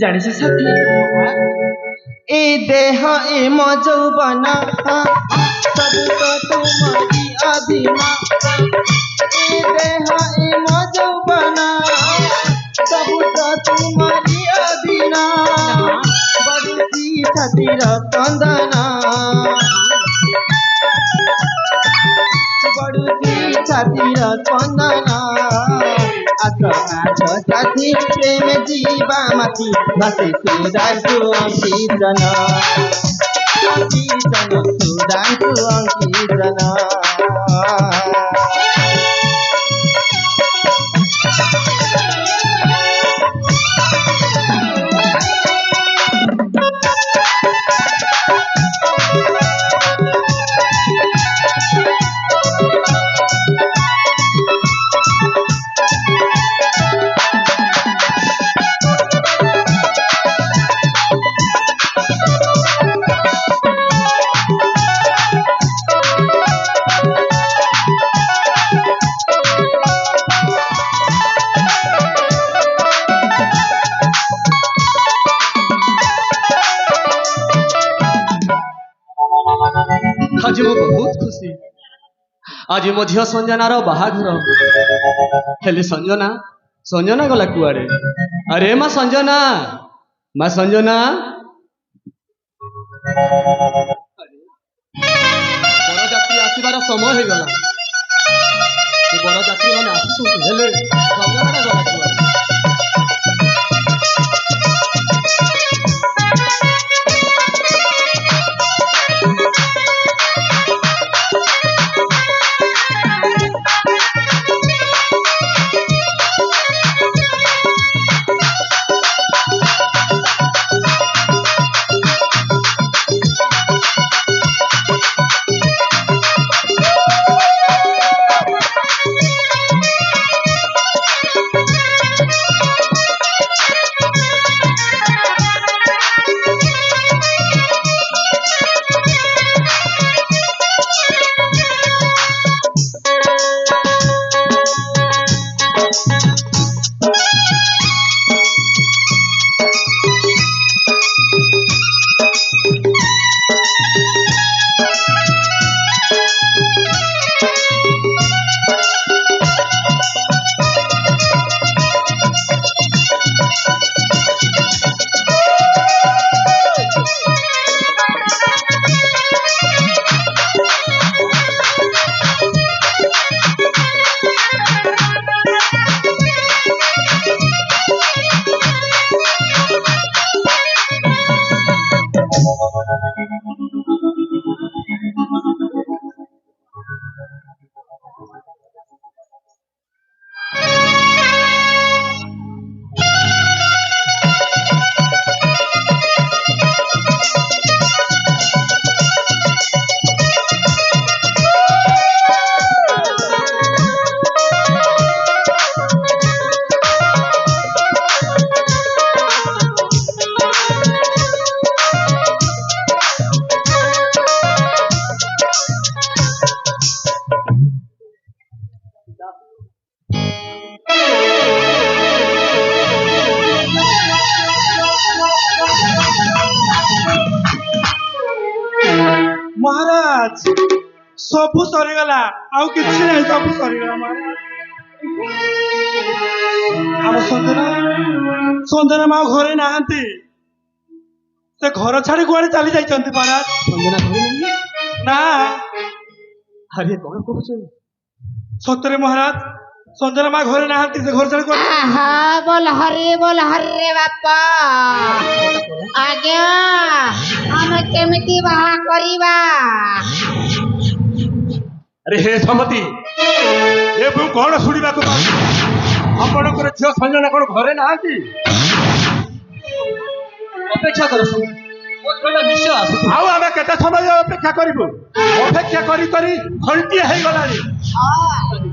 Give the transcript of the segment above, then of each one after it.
जाने से साथी ए देह ए मौजौबना सब तो तुम्हारी अधीना ए देह ए मौजौबना सब तो तुम्हारी अधीना बड़ी छातीर कंदना बड़ी छातीर कंदना साथी प्रेम जीवा माथि भाषे सुधारको अंकिजन सुधारको अंकिजन आज मु बहुत खुशी आज मो झील संजनार बाहाघर हेले संजना संजना गला कुआड़े अरे माँ संजना बरजात्री आसबार समय हो गला बरजात्री मैंने आसुच्च हेले संजना गला कुआड़े महाराज सबू सरीगला आउ किछि नै सबू सरीगला महाराज आम संजना संजना मा घरे नाहंती ସେ ଘର ଛାଡି କୁଆଡେ ଚାଲି ଯାଇଛନ୍ତି ମହାରାଜ। ସଞ୍ଜନା ଘରେ ନାହିଁ? ନା ଆରେ କଣ କହୁଛ? ସତରେ ମହାରାଜ ସଞ୍ଜନା ମା ଘରେ ନାହାନ୍ତି। ସେ ଘର ଛାଡି କୁଆଡେ ଆହା ବୋଲ ହରେ ବାପା ଆଜ୍ଞା ଆମେ କେମିତି ବାହା କରିବା? ଆରେ ହେ ସମତି, ଏ ମୁଁ କଣ ଶୁଣିବାକୁ ପାଉଛି? ଆପଣଙ୍କର ଝିଅ ସଞ୍ଜନା କଣ ଘରେ ନାହାନ୍ତି? ଅପେକ୍ଷା କର ସଞ୍ଜନା, ମୋ ଝିଅଟା ନିଶ୍ଚୟ ଆସୁଥିବ। ଆଉ ଆମେ କେତେ ସମୟ ଅପେକ୍ଷା କରିବୁ? ଅପେକ୍ଷା କରି କରି ଘଣ୍ଟିଏ ହେଇଗଲାଣି।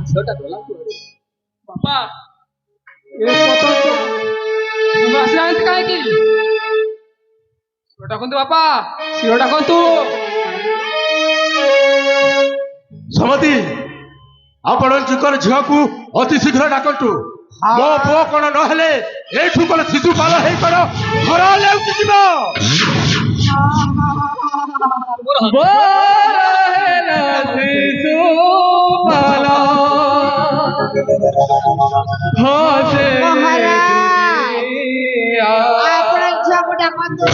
ଝିଅଟା ଗଲା କୁଆଡ଼େ? ବାପା ଏ ତମେ ଆସିନାହାନ୍ତି କାହିଁକି? ଝିଅ ଡାକନ୍ତୁ ବାପା, ଝିଅ ଡାକନ୍ତୁ। ସମତି, ଆପଣଙ୍କର ଝିଅକୁ ଅତି ଶୀଘ୍ର ଡାକନ୍ତୁ। ମୋ ପୁଅ କଣ ନହେଲେ ଏଇଠୁ କଣ ଶିଶୁପାଳ ହେଇ କଣ ଘର ଲେଉଟି ଯିବ? ଆପଣ ଝିଅକୁ ଡାକନ୍ତୁ।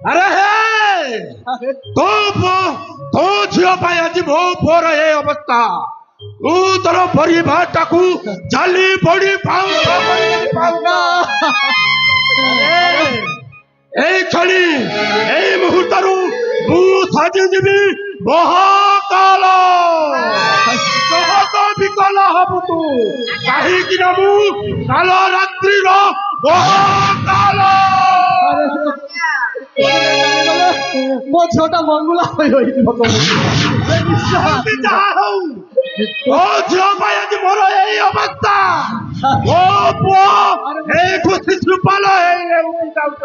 ଆରେ ହେ, ତୋ ଝିଅ ପାଇଁ ଆଜି ମୋ ପୁଅର ଏ ଅବସ୍ଥା। ତୁ ତୋର ପରିବାରଟାକୁ ଜାଲି ପଡି ପାଉନା। ଏଇ କ୍ଷଣି ଏଇ ମୁହୂର୍ତ୍ତରୁ ମୁଁ ସାଜିଯିବି ମହାକାଳ। ବିକଳ ହବୁ ତୁ, କାହିଁକି ନା ମୁଁ କାଳ ରାତ୍ରିର ମହାକାଳ। ମୋ ଝିଅଟା ମଙ୍ଗୁଳା ହୋଇଯିବ। ଯାହା ହଉ ମୋ ଝିଅ ପାଇଁ ଆଜି ମୋର ଏଇ ଅବସ୍ଥା। ମୋ ପୁଅ ଏଇଠୁ ଶିଶୁପାଳ ହେଇ ଉଠି ଯାଉଛ।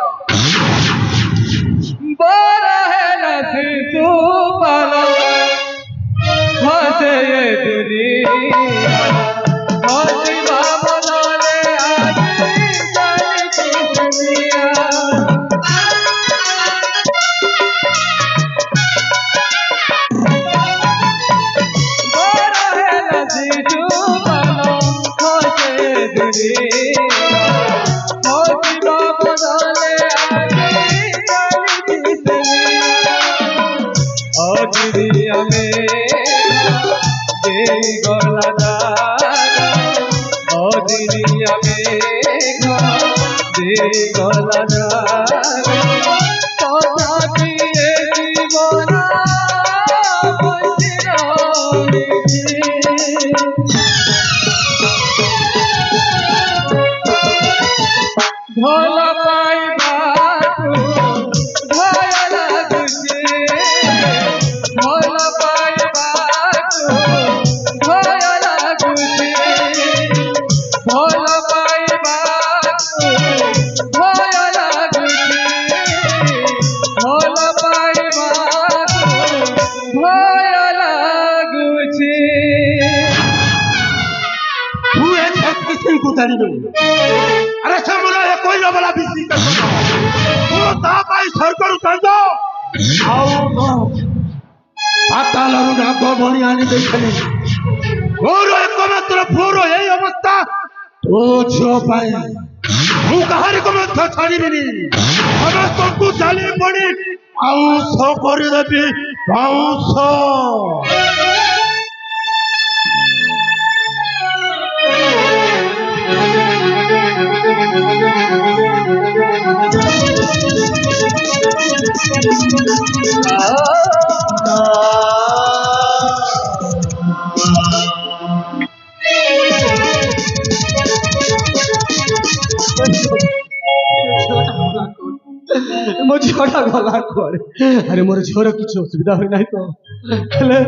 ଜାଣିନୁ ଆରେ ସେ ମୋର ଏକୋଇ ନବଲା ବିସି ମୁଁ ତା ପାଇଁ ସରକାରୁ ଚାନ୍ଦ ଆଉ ପାତାଳରୁ ନାଗ ଭଳି ଆଣି ଦେଇଥିଲି ମୋର ଏକମାତ୍ର ପୁଅର ଏଇ ଅବସ୍ଥା ତୋ ଝିଅ ପାଇଁ ମୁଁ କାହାରିକୁ ମଧ୍ୟ ଛାଡ଼ିବିନି ସମସ୍ତଙ୍କୁ ଚାଲି ପଡ଼ି ପାଉଁଶ କରିଦେବି ପାଉଁଶ ମୋ ଝିଅଟା ଗଲା କୁଆଡ଼େ ଆରେ ମୋର ଝିଅର କିଛି ଅସୁବିଧା ହୋଇନାହିଁ ତ ହେଲେ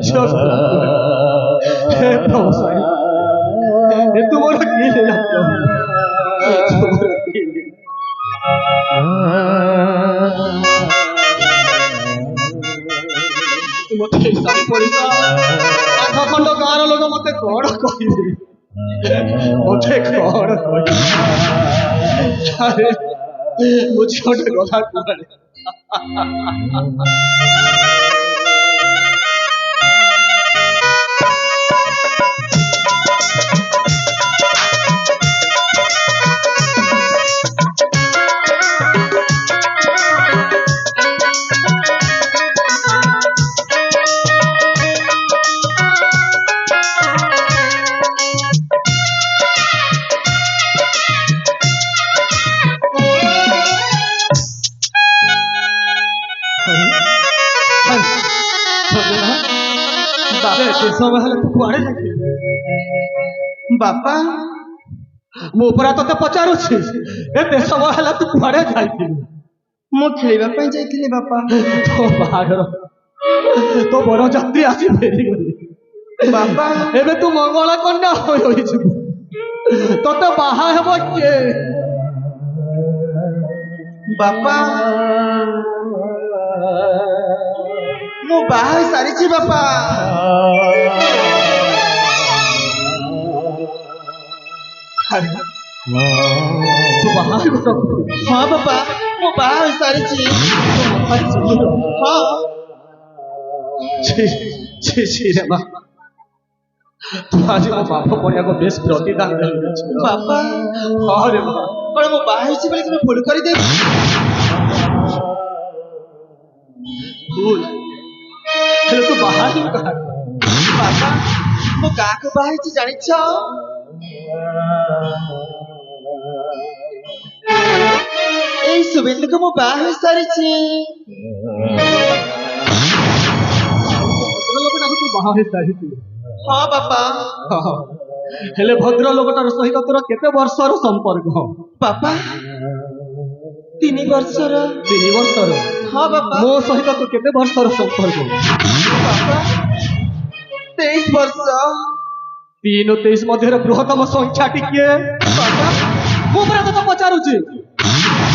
ଝିଅ ଗଲା କୁଆଡ଼େ ହେ ପ୍ରଭୁ ସାଇ ଏ ତୁମର କି ଲୀଳା ମତେ ସାଇ ପଡ଼ିଶା ଆଠ ଖଣ୍ଡ ଗାଁର ଲୋକ ମତେ କଣ କହିବେ ମତେ କଣ କହିବେ ଆରେ ମୋ ଝିଅଟା ଗଲା କୁଆଡ଼େ ସମୟ ହେଲେ ତୁ କୁଆଡ଼େ ଯାଇଥିଲୁ ବାପା ମୁଁ ପରା ତତେ ପଚାରୁଛି ଏତେ ସମୟ ହେଲା ତୁ କୁଆଡ଼େ ଯାଇଥିଲୁ ମୁଁ ଖେଳିବା ପାଇଁ ଯାଇଥିଲି ବାପା ତୋ ବାହାଘର ତୋ ବଡ଼ ଯାତ୍ରୀ ଆସି ଫେରିଗଲି ବାପା ଏବେ ତୁ ମଙ୍ଗଳ କନ୍ୟା ହୋଇଯିବୁ ତତେ ବାହା ହେବ କିଏ ବାପା ମୁଁ ବାହା ହେଇ ସାରିଛି ବାପା ତୁ ବାହା ହେଇଗଲୁ ହଁ ବାପା ମୁଁ ବାହା ହେଇ ସାରିଛି ହଁ ରେ ମା ତୁ ଆଜି ମୋ ବାପ ପଡ଼ିଆକୁ ବେଶ ପ୍ରତିଦାନ ଦେଲୁ ବାପା ହଁ ରେ ମା କଣ ମୁଁ ବାହା ହେଇଛି ବୋଲି ତମେ ଭୁଲ କରିଦେବି ଭୁଲ ହେଲେ ତୁ ବାହା ହେଲୁ କାହାକୁ ବାପା ମୁଁ କାହାକୁ ବାହା ହେଇଛି ଜାଣିଛ ଏଇ ସୁବେନ୍ଦୁକୁ ମୁଁ ବାହା ହେଇ ସାରିଛି ଭଦ୍ରଲୋକଟାକୁ ତୁ ବାହା ହେଇ ସାରିଛୁ ହଁ ବାପା ହେଲେ ଭଦ୍ରଲୋକଟାର ସହିତ ତୋର କେତେ ବର୍ଷର ସମ୍ପର୍କ ବାପା 3 ବର୍ଷର 3 ବର୍ଷର ହଁ ବାପା ମୋ ସହିତ ତୁ କେତେ ବର୍ଷର ସମ୍ପର୍କ ବାପା 23 ବର୍ଷ 3 ଓ 23 ମଧ୍ୟରେ ବୃହତ୍ତମ ସଂଖ୍ୟା ଟିକିଏ ବାପା ମୁଁ ପରା ତତେ ପଚାରୁଛି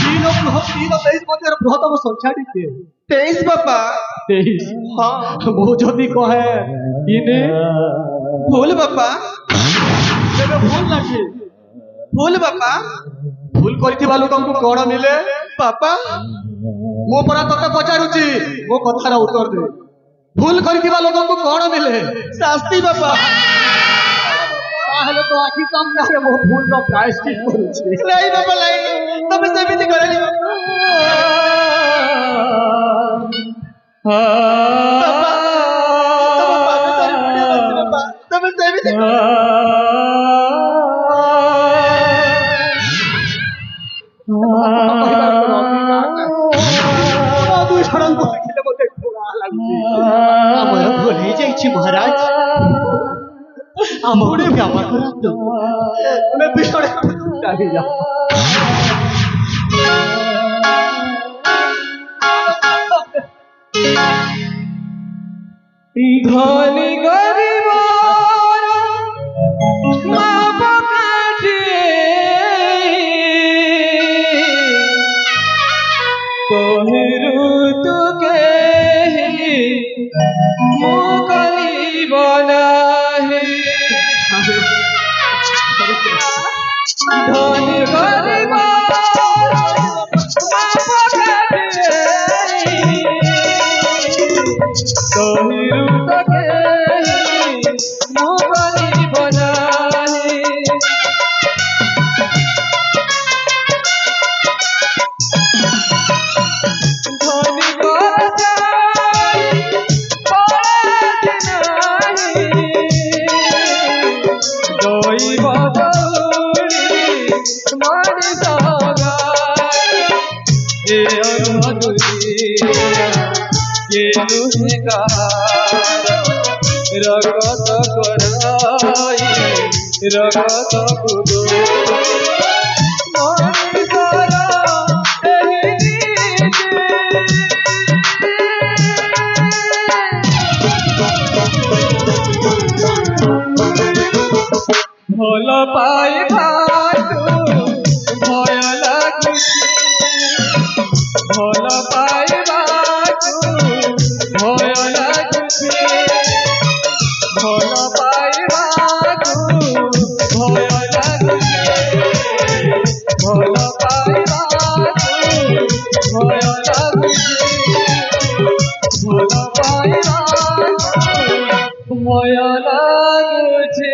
3 ଓ 23 ମଧ୍ୟରେ ବୃହତ୍ତମ ସଂଖ୍ୟା ଟିକିଏ 23 ବାପା 23 ହଁ ମୁଁ ଯଦି କହେ 3 ଭୁଲ ବାପା ତେବେ ଭୁଲ ଲାଗେ ଭୁଲ ବାପା ଭୁଲ କରିଥିବା ଲୋକଙ୍କୁ କଣ ମିଳେ ବାପା ମୁଁ ପରା ତତେ ପଚାରୁଛି ମୋ କଥାର ଉତ୍ତର ଦେ ଭୁଲ କରିଥିବା ଲୋକଙ୍କୁ କଣ ମିଳେ ଶାସ୍ତି ବାପା ତାହେଲେ ତ ଆଖି ସାମ୍ନାରେ ମୋ ଭୁଲର ପ୍ରାୟଶ୍ଚିତ କରୁଛି ନାଇଁ ବାପା ନାଇଁ ତମେ ସେମିତି କରନି ବାପା ତମ ପାଦ ତଳେ ପଡ଼ିଆ ଅଛି ବାପା ତମେ ସେମିତି ଆମର ଭୁଲ ହେଇଯାଇଛି ମହାରାଜ ଆମ କ୍ଷମା କରନ୍ତୁ ଆମେ ବିଷୟରେ ଚାଲିଲା ধনী গরিব মাপ কাটিয়ে কহিরু তুকে মুকলিব নাহি ধনী গরিব তহিরু তোকে মু গরিব জানি ধনী গরিব দৈব দৌড়ি মনিষ কে নুহে রগত করাই রগত কুদো মনিষর এই ଭଲ ପାଇବାକୁ ଭୟ ଲାଗୁଛି ଭଲ ପାଇବାକୁ ଭୟ ଲାଗୁଛି ଭଲ ପାଇବାକୁ ଭୟ ଲାଗୁଛି ଭଲ ପାଇବାକୁ ଭୟ ଲାଗୁଛି ଭଲ ପାଇବାକୁ ଭୟ ଲାଗୁଛି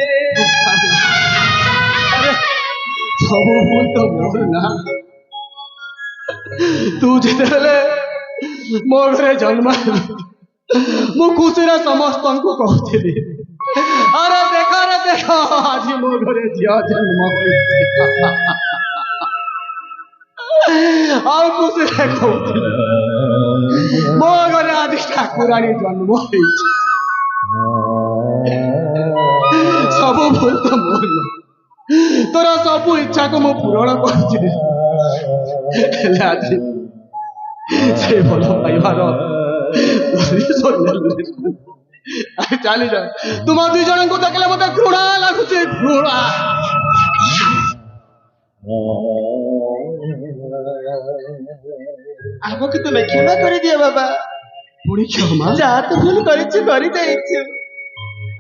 ସବୁ ଭୁଲ ତ ମୋର ନା ତୁ ଯେତେବେଳେ ମୋ ଘରେ ଜନ୍ମ ମୁଁ ଖୁସିରେ ସମସ୍ତଙ୍କୁ କହୁଥିଲି ଆରେ ଦେଖ ଆଜି ମୋ ଘରେ ଝିଅ ଜନ୍ମ ହୋଇଛି ଆଉ ଖୁସିରେ କହୁଥିଲି ମୋ ଘରେ ଆଜି ଠାକୁରାଣୀ ଜନ୍ମ ହେଇଛି ସବୁ ଭୁଲ ତ ମୋର ନା ତୋର ସବୁ ଇଚ୍ଛାକୁ ମୁଁ ପୂରଣ କରୁଛି ହେଲେ ଆଜି ସେ ଭଲ ପାଇବାର ଚାଲି ଯା ତୁମ ଦୁଇ ଜଣଙ୍କୁ ଦେଖିଲେ ମତେ ଘୃଣା ଲାଗୁଛି ଘୃଣା ଆମକୁ ତୁମେ କ୍ଷମା କରିଦିଅ ବାବା ପୁଣି କ୍ଷମା ଯାହା ତ ଭୁଲ କରିଛୁ କରିଦେଇଛୁ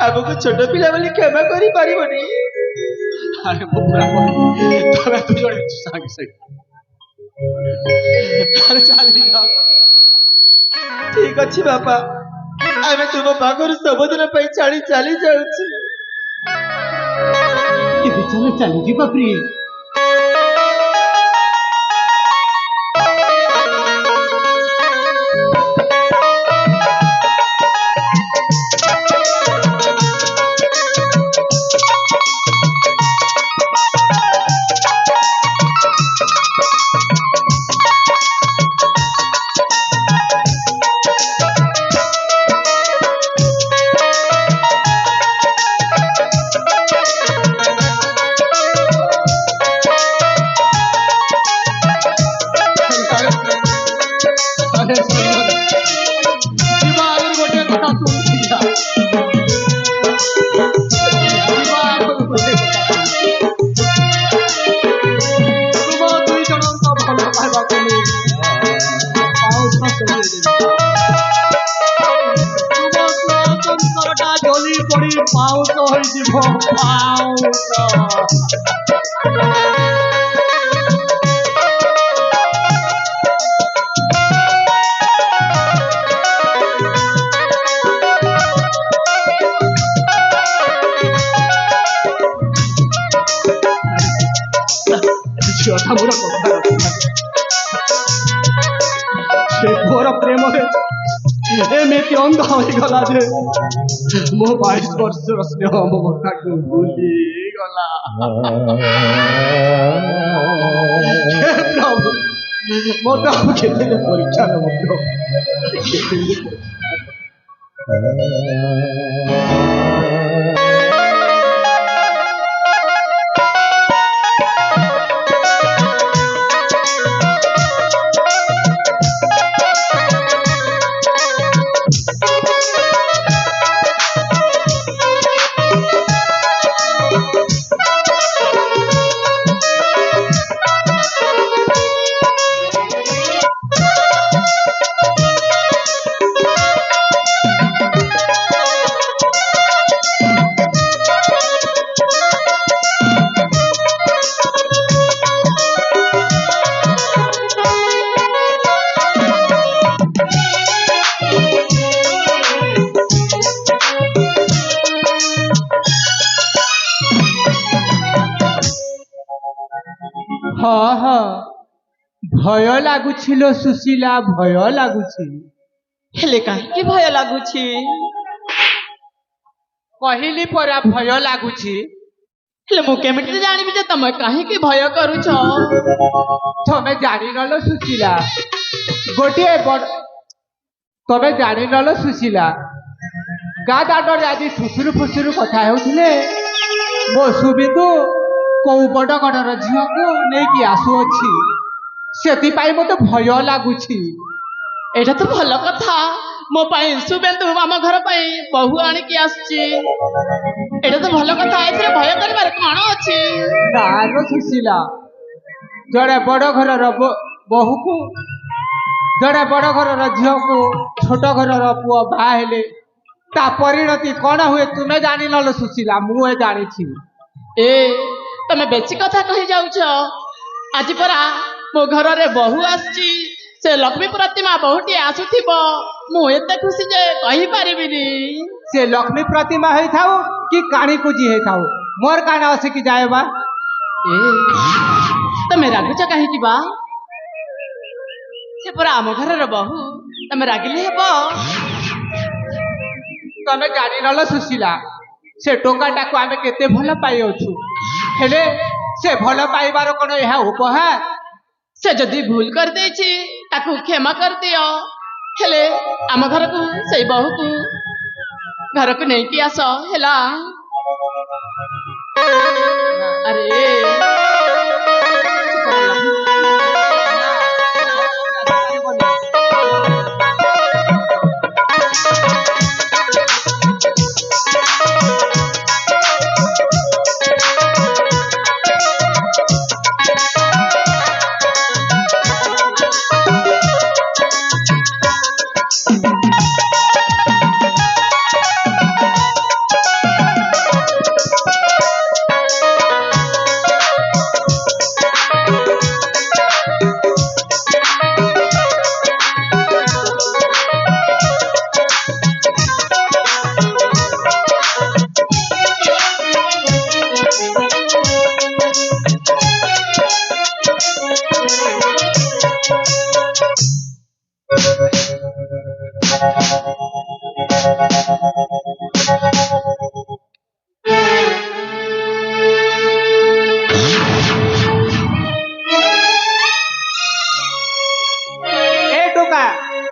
ଆମକୁ ଛୋଟ ପିଲା ବୋଲି କ୍ଷମା କରିପାରିବନି ଆରେ ମୁଁ ପୁରା ତମେ ଦୁଇ ଜଣ ସାଙ୍ଗେ ସାଙ୍ଗେ ଆରେ ଚାଲି ଯା ଠିକ ଅଛି ବାପା ଆମେ ତୁମ ପାଖରୁ ସବୁଦିନ ପାଇଁ ଛାଡି ଚାଲି ଯାଉଛୁ ଏବେ ଚାଲିଯିବା ପ୍ରିୟ জলি পড়ি পাউস হইଯିବ পাউস ଝିଅଟା ମୋର କଥା ସେ ଘୋର ପ୍ରେମରେ ଏମିତି ଅନ୍ଧ ହୋଇଗଲା ଯେ ମୋ 22 ବର୍ଷର ସ୍ନେହ ମୋ କଥାକୁ ଭୁଲିଗଲା ପ୍ରଭୁ ମୋତେ ଆଉ କେତେ ପରୀକ୍ଷା ମଧ୍ୟ हाँ हाँ भय लागुछिलो सुशीला भय लागुछि हेले काहे भय लागुछि कहली परा भय लागुछि हेले मु केमिति जानिबि जे तमे काहे भय करूछ तमे जानि नलो सुशीला गोटे बड़ तमे जानि नलो सुशीला गा दाडर आज फुसुरु फुसुरु कथा हेउथिले मो सुबितु को बड़ गडर झियो को नै कि आसु अछि सेति पाई मते भय लागुछि एटा तो भल कथा मो पाई सुबेंदु आम घर पाई बहु आनी की आसछि एटा तो भल कथा एथरे भय करबार कोन अछि नारो सुशीला जड़े बड़ घर बहु को जड़े बड़ घर झियो को छोट घर पुओ बा हेले ता परिणति कौन हुए तुम्हें जानी नलो सुशीला मुए जानी छी ए तमे बेसी कथा कहि जाउछ आज परा मो घर रे बहु आसछि से लक्ष्मी प्रतिमा बहुटी आसुथिबो मु एते खुशी जे कहि परिबिनी से लक्ष्मी प्रतिमा है थाउ कि काणी कुजी है थाउ मोर काना असे कि जाए बा ए तमे रागुछ काहे कि बा से परा आम घर रे बहु तमे रागिले हेबो तमे जानी नलो सुशीला से टोकाटा को आमे केते भल पाई अछु हेले से भल पाइबार कोन यहा उपहार से जदि भूल कर देछि ताकू क्षमा कर दियो हेले आम घर को से बहु को घर को नहीं कि आस हेला अरे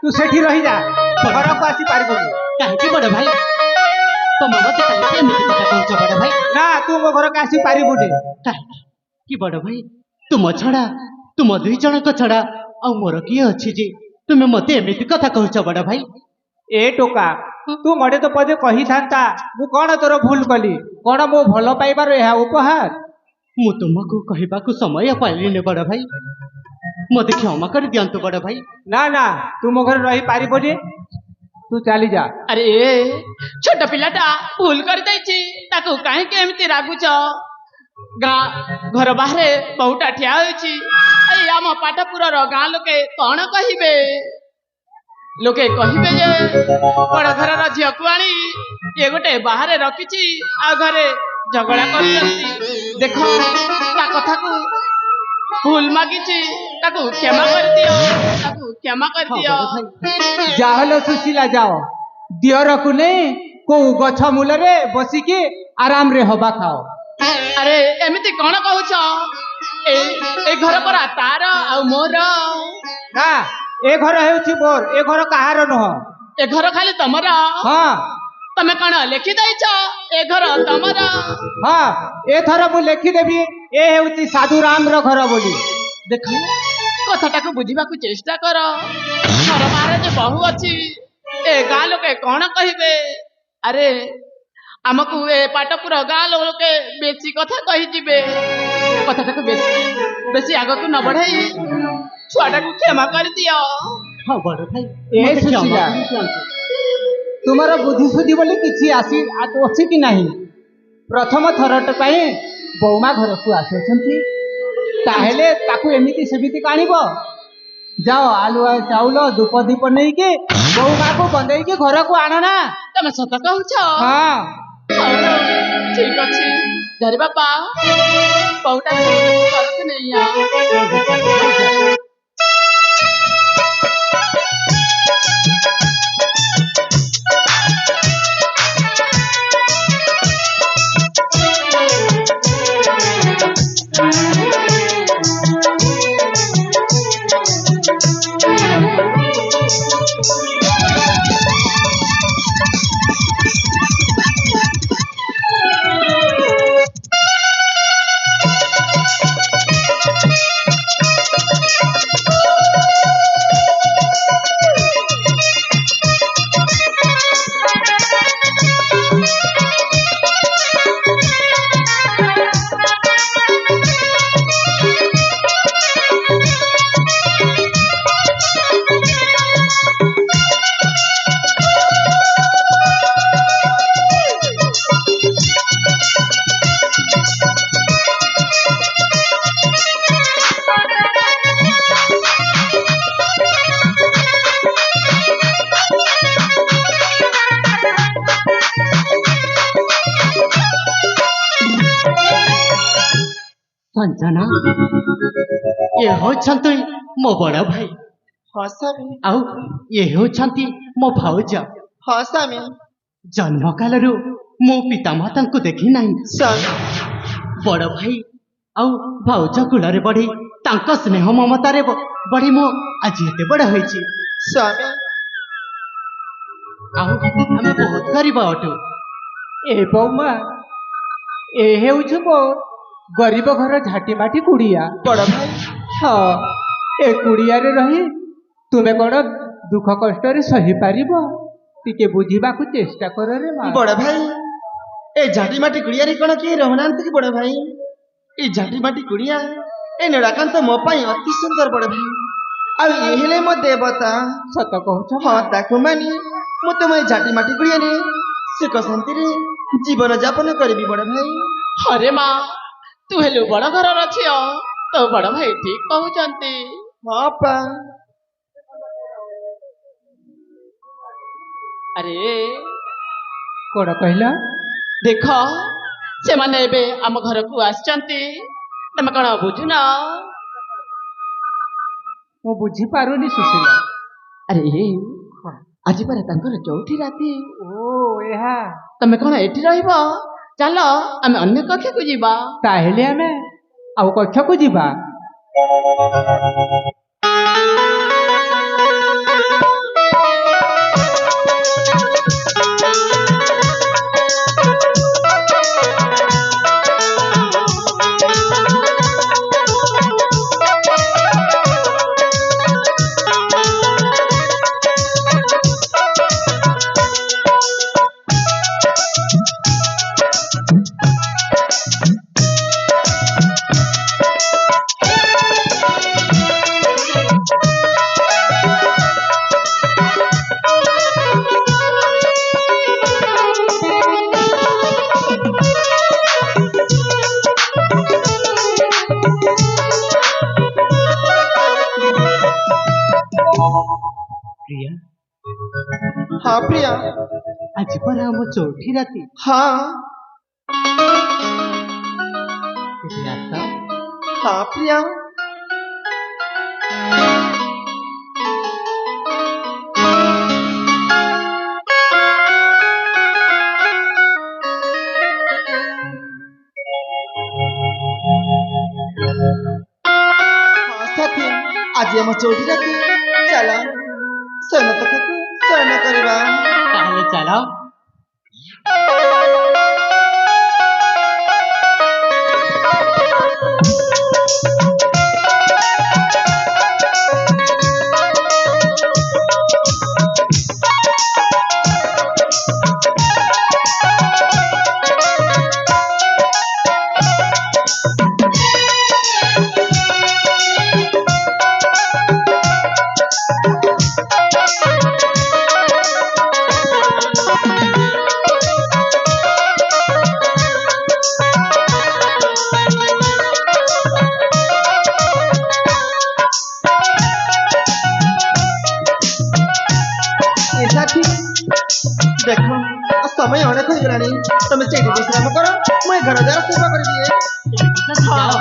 तू सेठी रही जा घर को आसी पारबो काहे बड़ भाई तमे मते काहे एमिति कथा कहउछ बड़ भाई ना तू मो घर को आसी पारबो कि बड़ भाई तुम छड़ा तुम दुई जनक छड़ा आ मोर की अछि जे तुमे मते एमिति कथा कहउछ बड़ भाई ए टोका तू मडे तो पदे कही थांता मु कोन तोर भूल कली कोन मो भलो पाइबार एहा उपहार मु तुमको कहबाकू समय पाइली ने बड़ भाई मते क्षमा कर दियंतु बड़ भाई ना ना तू मो घर रही पारिबो जे तू चली जा अरे छोट पिलाटा भूल कर दैछि ताकू काहे के एमिति रागुछ गा घर बाहरे बहुटा ठिया होइछि ए आम पाटपुरर गाँ लोके कौन कहिबे लोके कहिबे जे बड़ घरर झियकु आनी ये गोटे बाहरे रखिछि आ घरे झगड़ा करछंती देखो ता कथा को भूल मागिछि ताकू क्षमा कर दियो ताकू क्षमा कर दियो जाहलो सुशीला जाओ दियर को ने को गछ मूल रे बसी के आराम रे हवा खाओ अरे एमिति कौन कहूछ ए घर परा तार आ मोर ना ए घर हेउछि मोर ए घर कहार नह ए घर खाली तमर हां तमे कौन लिखि दैछ ए घर तमर हां ए थर मु लिखि देबी ए हेउछि साधु राम रो घर बोली देखो कथाटा को बुझिबा को चेष्टा कर घर बाहर जे बहु अछि ए गाँ लोके कौन कहिबे अरे आमको ए पाटपुर गाँ लोके बेसी कथा कहि जिबे कथाटा को बेसी आग को न बढ़ाई छुआटा को क्षमा कर दियो हां बड़ भाई ए सुशीला तुम्हारा बुद्धि सुद्धि बोली किछि आसी अछि कि नाही प्रथम थरट पई बौमा घर को आसछंती ताहेले ताकू एमिति सेमिति कानिबो जाओ आलुआ चाउल धूप दीप नहीं के बौमा को बंदेई के घर को आनो ना तमे सत कहूछ हां ठीक अछि धरे बापा बहुटा करत नहीं आ संजना ये होछंती मो बड़ भाई हाँ स्वामी आउ ये होछंती मो भाउज हाँ स्वामी जन्म कालरू मो पितामाता को देखी नहीं स्वामी बड़ भाई आउ भाउज कूलरे बढ़ी तांको स्नेह ममतारे बढ़ी मो आज एते बड़ होईची स्वामी आउ आमे बहुत गरीब अटू ए बौमा ए हेउछु मो गरीब घर झाटी माटी कुड़िया बड़ भाई हाँ ए कुड़िया रे रही तुमे कौन दुख कष्ट रे सही पारिबो टिके बुझीबा को चेष्टा कर रे मां बड़ भाई ए झाटी माटी कुड़िया रे कौन किए रहनांत कि बड़ भाई ए झाटी माटी कुड़िया ए नड़ाकांत मो पाई अति सुंदर बड़ भाई आ ये हेले मो देवता सत कहछ हाँ ताकू मानी मो तुम झाटी माटी कुड़िया रे सुख शांति रे जीवन यापन करबी बड़ भाई अरे माँ तू हेलु बड़ घर रखियो तो बड़ भाई ठीक कहउचंती हाँ पा अरे कोड़ कहला देख से माने एबे आम घर को आसचंती तमे कौन बुझुना मो बुझी पारुनी सुशीला अरे आज पर तांकर चौथी राती ओ एहा तमे कौन एठी रहइबो चलो आमे अन्य कक्ष को जीवा ताहेले आमे आउ कक्ष को जीवा हाँ प्रिया आज पर हम चौथी राती हाँ रात हाँ प्रिया हाँ साथी आज हम चौथी राती चला शयन तक शयन करवा ताहले चलो देखो समय अनेक हो गलानी ତମେ ସେଇଠି ବିଶ୍ରାମ କର, ମୁଁ ଏ ଘର ଦ୍ୱାରା ସଫା କରିଦିଏ। ହଁ।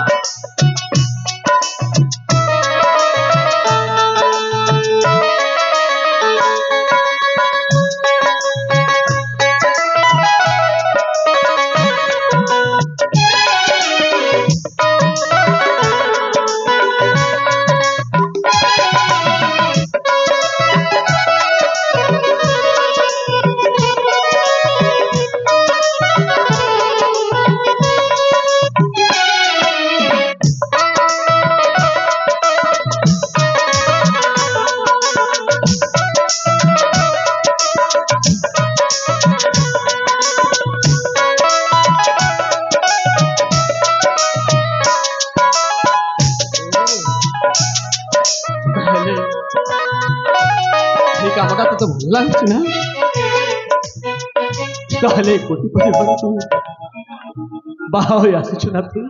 কামটা তো ভালো লাগছে না, তাহলে কোটি বড় তুমি বাহা হয়ে আসিছ না তুই?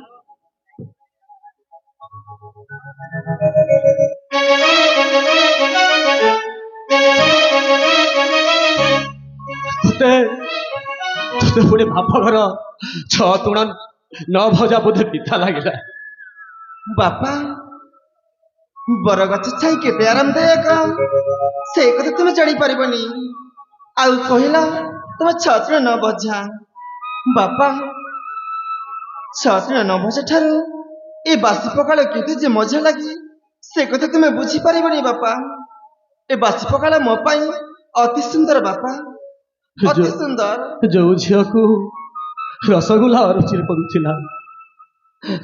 তোতে পুଣି ବାପ ଘର 6 ତୁଣ 9 ଭଜା ବୋଧେ ପିଠା ଲାଗିଲା। ବାପା, ବରଗଛ ଛାଇ କେତେ ଆରାମଦାୟକ, ସେ କଥା ତୁମେ ଜାଣିପାରିବନି। ଆଉ କହିଲା ତମେ 6 ତୁଣ 9 ଭଜା। ବାପା, 6 ତୁଣ 9 ଭଜା ଠାରୁ ଏ ବାସି ପଖାଳ କେତେ ଯେ ମଜା ଲାଗେ, ସେ କଥା ତୁମେ ବୁଝିପାରିବନି ବାପା। ଏ ବାସି ପଖାଳ ମୋ ପାଇଁ ଅତି ସୁନ୍ଦର ବାପା, ଅତି ସୁନ୍ଦର। ଯୋଉ ଝିଅକୁ ରସଗୋଲା ଅରୁଚି କରୁଥିଲା,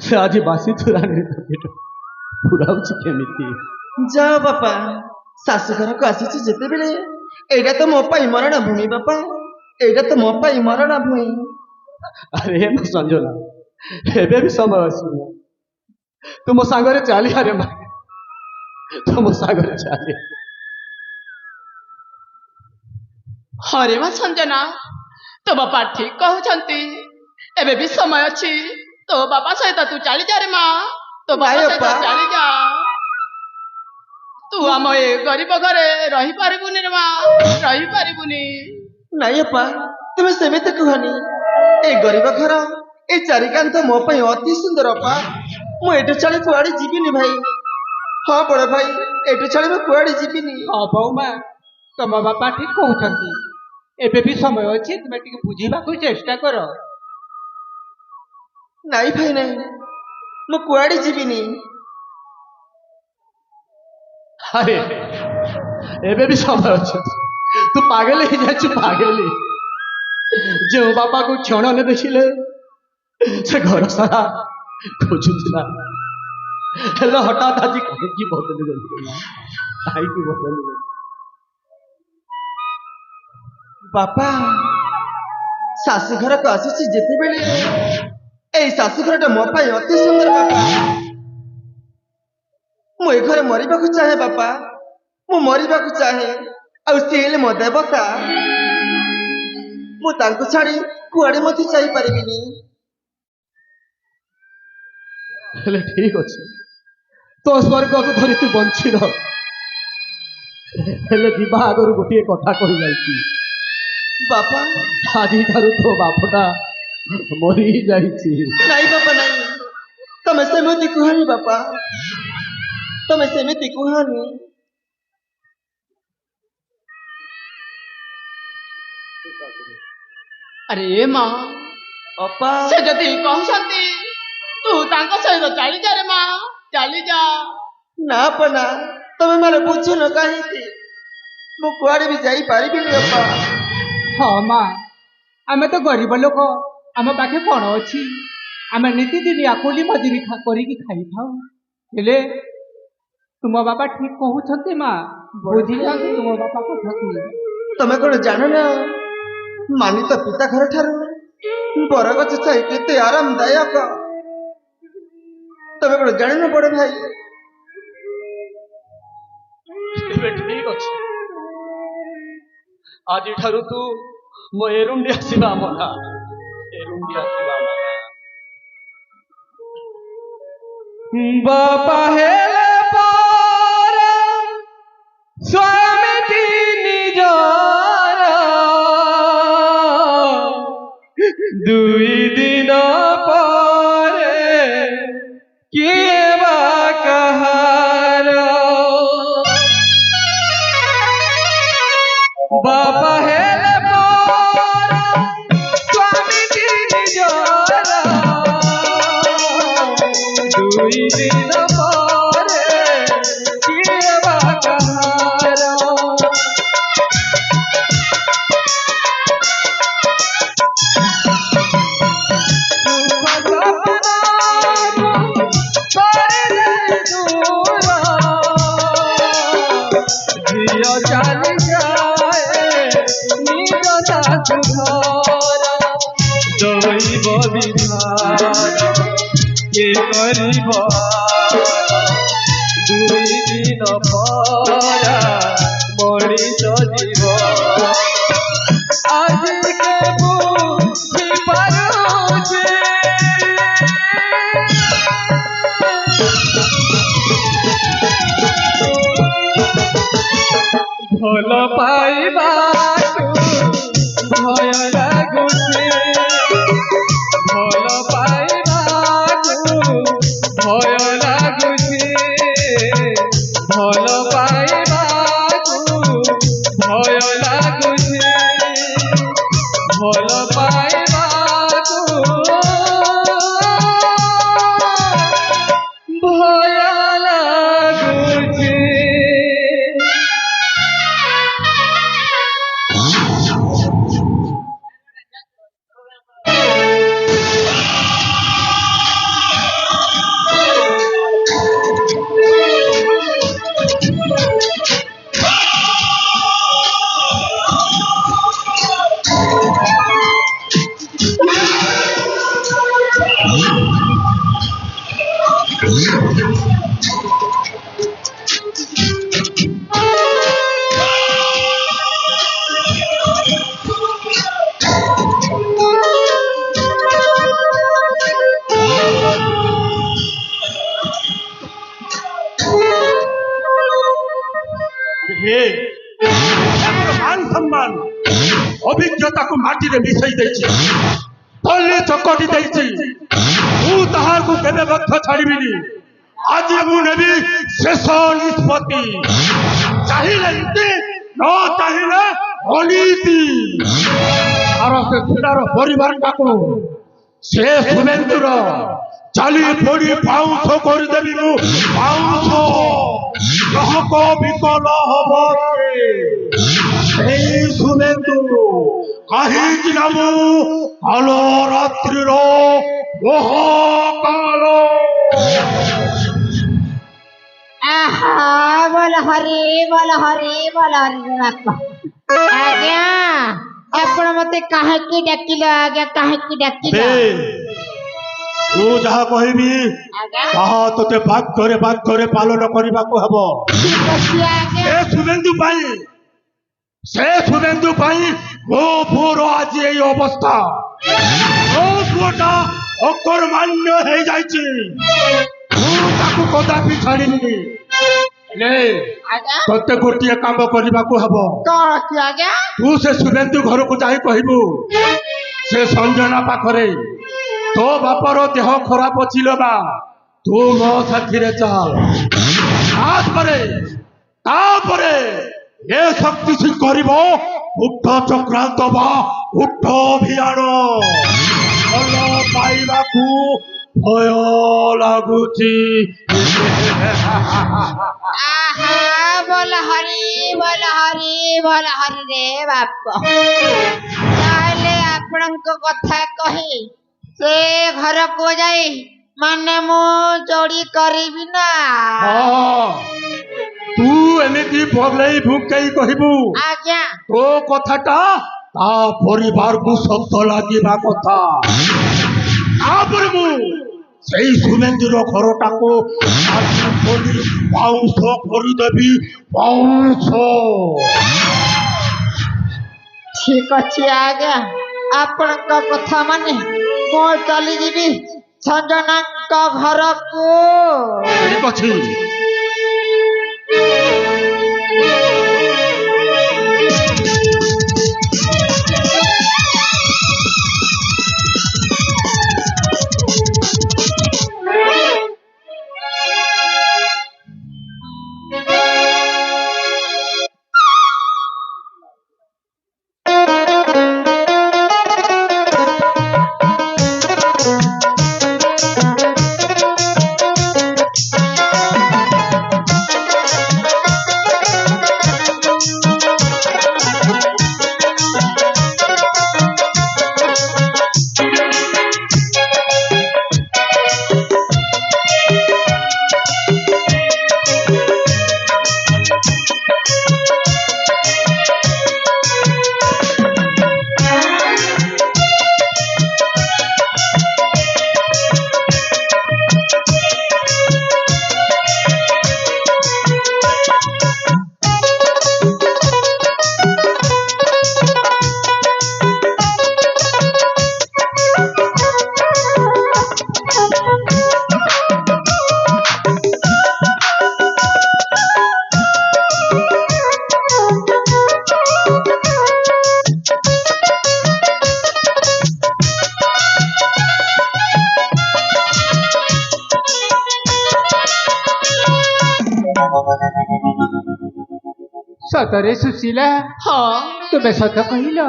ସେ ଆଜି ବାସି ତୁରାଣୀରେ ପେଟ ପୁରାଉଛି କେମିତି? ଯାଅ ବାପା, ଶାଶୁ ଘରକୁ ଆସିଛି ଯେତେବେଳେ ଏଇଟା ତ ମୋ ପାଇଁ ମରଣ ଭୂମି ବାପା, ଏଇଟା ତ ମୋ ପାଇଁ ମରଣ ଭୂମି। ଆରେ ମୋ ସଞ୍ଜନା, ଏବେ ବି ସମୟ ଆସିବ, ତୁ ମୋ ସାଙ୍ଗରେ ଚାଲି। ଆରେ ମା, ତୁ ମୋ ସାଙ୍ଗରେ ଚାଲି। ହରେ ମା ସଞ୍ଜନା, ତୋ ବାପା ଠିକ କହୁଛନ୍ତି, ଏବେ ବି ସମୟ ଅଛି। ତୋ ବାପା ସହିତ ତୁ ଚାଲି ଯା ରେ ମା, ତୋ ବାପା ସହିତ ଚାଲି ଯା। ତୁ ଆମ ଏ ଗରିବ ଘରେ ରହିପାରିବୁନି ରେ ମା, ରହିପାରିବୁନି। ନାଇଁ ବାପା, ତୁମେ ସେମିତି କୁହନି। ଏ ଗରିବ ଘର, ଏ ଚାରିକାନ୍ଥ ମୋ ପାଇଁ ଅତି ସୁନ୍ଦର ବାପା। ମୁଁ ଏଠୁ ଛାଡ଼ି କୁଆଡେ ଯିବିନି ଭାଇ। ହଁ ବଡ ଭାଇ, ଏଠୁ ଛାଡ଼ି ମୁଁ କୁଆଡେ ଯିବିନି। ହଁ ବୋଉ ମା, ତମ ବାପା ଠିକ କହୁଛନ୍ତି, ଏବେ ବି ସମୟ ଅଛି, ତୁମେ ଟିକେ ବୁଝିବାକୁ ଚେଷ୍ଟା କର। ନାଇଁ ଭାଇ ନାଇଁ, ମୁଁ କୁଆଡେ ଯିବିନି। ଆରେ ଏବେ ବି ସମୟ ଅଛି, ତୁ ପାଗଳ ହେଇଯାଇଛୁ, ପାଗଳ। ଯେଉଁ ବାପାକୁ କ୍ଷଣରେ ଦେଖିଲେ ସେ ଘର ସାରା ଖୋଜୁଥିଲା, ହେଲେ ହଠାତ୍ ଆଜି କାହିଁକି ବଦଳି ଗଲି? କାହିଁକି ବଦଳି ଗଲି? ବାପା, ଶାଶୁ ଘରକୁ ଆସିଛି ଯେତେବେଳେ ଏଇ ଶାଶୁ ଘରଟା ମୋ ପାଇଁ ଅତି ସୁନ୍ଦର ବାପା। ମୁଁ ଏ ଘରେ ମରିବାକୁ ଚାହେଁ ବାପା, ମୁଁ ମରିବାକୁ ଚାହେଁ। ଆଉ ସେ ହେଲେ ମୋ ଦେବତା, ମୁଁ ତାଙ୍କୁ ଛାଡ଼ି କୁଆଡେ ମଧ୍ୟ ଯାଇପାରିବିନି। ହେଲେ ଠିକ ଅଛି, ତୋ ସ୍ୱର୍ଗକୁ ଧରି ତୁ ବଞ୍ଚି ରହ। ହେଲେ ଯିବା ଆଗରୁ ଗୋଟିଏ କଥା କହିଯାଇଛି, ବାପା, ଆଜିଠାରୁ ତୋ ବାପଟା ମରି ଯାଇଛି। ନାଇଁ ବାପା ନାଇଁ, ତମେ ସେମିତି କୁହନି ବାପା, ତମେ ସେମିତି କୁହନି। ଆରେ ଏ ମା, ଅପା, ସେ ଯଦି କହୁଛନ୍ତି ତୁ ତାଙ୍କ ସହିତ ଚାଲି ଯା ରେ ମା, ଚାଲି ଯା। ନା ଅପା ନା, ତମେ ମାନେ ବୁଝୁନ କାହିଁକି? ମୁଁ କୁଆଡେ ବି ଯାଇପାରିବିନି ଅପା। ହଁ ମା, ଆମେ ତ ଗରିବ ଲୋକ, ଆମ ପାଖେ କଣ ଅଛି? ଆମେ ନିତିଦିନିଆ କୁଲି ମଜୁରୀ କରିକି ଖାଇଥାଉ। ହେଲେ ତୁମ ବାପା ଠିକ କହୁଛନ୍ତି ମା, ବୁଝିଛନ୍ତି ତୁମ ବାପା କଥାକୁ। ତମେ କଣ ଜାଣ ନା, ମାନିତ ପିତା ଘର ଠାରୁ ବରଗଛ ଛାଇ କେତେ ଆରାମଦାୟକ। ତମେ କଣ ଜାଣିନ ବଡ ଭାଇ? ଏବେ ଠିକ ଅଛି, ଆଜିଠାରୁ ତୁ ମୋ ଏରୁଣ୍ଡି ଆସିବା ମନା, ଏରୁଣ୍ଡି ଆସିବା ମନା। ବାପା ହେଲେ ପରେ ସ୍ୱାମୀଟି ନିଜର, ଦୁଇ ଦିନ ପରେ କିଏ ବା କାହାର ବାପା ହେଲେ ମୋର ସ୍ୱାମୀ ନିଜର ଦୁଇ ଦିନ ପରେ କିଏ ବା କାହାର ଝିଅ ଚାଲି ଯାଏ ନିଜ ଶାଶୁ ଘର ଦଇବ ବିଧାନ କିଏ କରିବ ଦୁଇ ଦିନ ପରା ମଣିଷ ଜୀବନ ଆଜି କେ ବୁଝି ପାରୁଛି ଭଲ ପାଇବାକୁ ଭୟ ଲାଗୁଛି ଭଲ ପାଇବାକୁ ଭୟ ଲାଗୁଛି ଭଲ ପାଇବାକୁ ଭୟ ଲାଗୁଛି ଭଲ ପାଇବାକୁ ଭୟ ଲାଗୁଛି मान सम्मान अभिज्ञता को माटी रे मिसई देछि तल्ली चकटी देछि मु ताहार को केबे बद्ध छाड़िबिनी आज मु नेबी शेष निष्पत्ति चाहिए इति न चाहिए अनीति आर से छुडार परिवार टाको से सुमेंदुर चाली पड़ी पाउछ कर देबी मु पाउछ जहक विकल हबो সেই শুনেন্দু কাহিকি নামু কালো রাত্রির মহাকাল आहा बोल हरि बोल हरि बोल हरि बापा आज्ञा ଆପଣ ମତେ କାହିଁକି ଡାକିଲ ଆଜ୍ଞା କାହିଁକି ଡାକିଲ ତୁ ଯାହା କହିବି ତାହା ତୋତେ ବାକ୍ୟରେ ପାଳନ କରିବାକୁ ହେବ ଠିକ ଅଛି ଆଜ୍ଞା ଏ শুভেন্দু ପାଇଁ ସେ শুভেন্দু ପାଇଁ ମୋ ପୁଅର ଆଜି ଏଇ ଅବସ୍ଥା ମୋ ପୁଅଟା ଅକର୍ମାନ୍ୟ ହେଇଯାଇଛି ମୁଁ ତାକୁ କଦାପି ଛାଡ଼ିବିନି ହେଲେ ଆଜ୍ଞା ତୋତେ ଗୋଟିଏ କାମ କରିବାକୁ ହେବ କଣ ଅଛି ଆଜ୍ଞା ତୁ ସେ শুভেন্দୁ ଘରକୁ ଯାଇ କହିବୁ ସେ ସଞ୍ଜନା ପାଖରେ ତୋ ବାପର ଦେହ ଖରାପ ଅଛି ଲୋ ମା ତୁ ମୋ ସାଥିରେ ଚାଲ ତାପରେ ଏ ଶକ୍ତି ସିଂ କରିବ ଉଠ ଚକ୍ରାନ୍ତ ବା ଉଠ ଅଭିଯାନ ଭଲ ପାଇବାକୁ ଭୟ ଲାଗୁଛି आहा बोल हरि बोल हरि बोल हरि रे बाप ताहले आपणक कथा कही से घर को जाई माने मु जोड़ी करिबि ना ହଁ ତୁ ଏମିତି ଭଲେଇ ଭୁକେଇ କହିବୁ आज्ञा ତୋ କଥାଟା ତା ପରିବାରକୁ ସତ ଲାଗିବା କଥା ତାପରେ ମୁଁ ସେଇ শুভেন্দুର ଘରଟାକୁ ପାଉଁଶ କରିଦେବି ପାଉଁଶ ठीक अच्छी आज्ञा आपणक कथा माने मु चली जीवी संजना घर को ଠିକ ଅଛି ସତରେ ସୁଶୀଲା ହଁ ତୁମେ ସତ କହିଲ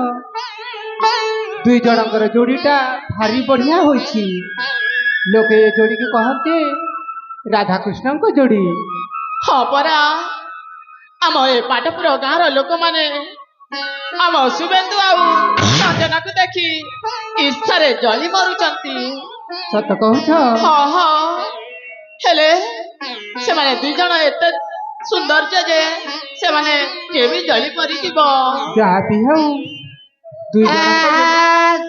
ଦୁଇ ଜଣଙ୍କର ଯୋଡ଼ିଟା ଭାରି ବଢିଆ ହୋଇଛି ଲୋକେ ଏ ଯୋଡ଼ିକି କହନ୍ତି ରାଧାକୃଷ୍ଣଙ୍କ ଯୋଡ଼ି ହଁ ପରା ଆମ ଏ ପାଟପୁର ଗାଁର ଲୋକମାନେ ଆମ ଶୁଭେନ୍ଦୁ ଆଉ ସଞ୍ଜନାକୁ ଦେଖି ଈର୍ଷାରେ ଜଳି ମରୁଛନ୍ତି। ସତ କହୁଛ ହଁ ହଁ ହେଲେ ସେମାନେ ଦି ଜଣ ଏତେ ସୌନ୍ଦର୍ଯ୍ୟ ଯେ ସେମାନେ କେବେ ଜଳି ମରିଯିବ। ଯାହା ବି ହଉ ଦୁଇ ଜଣ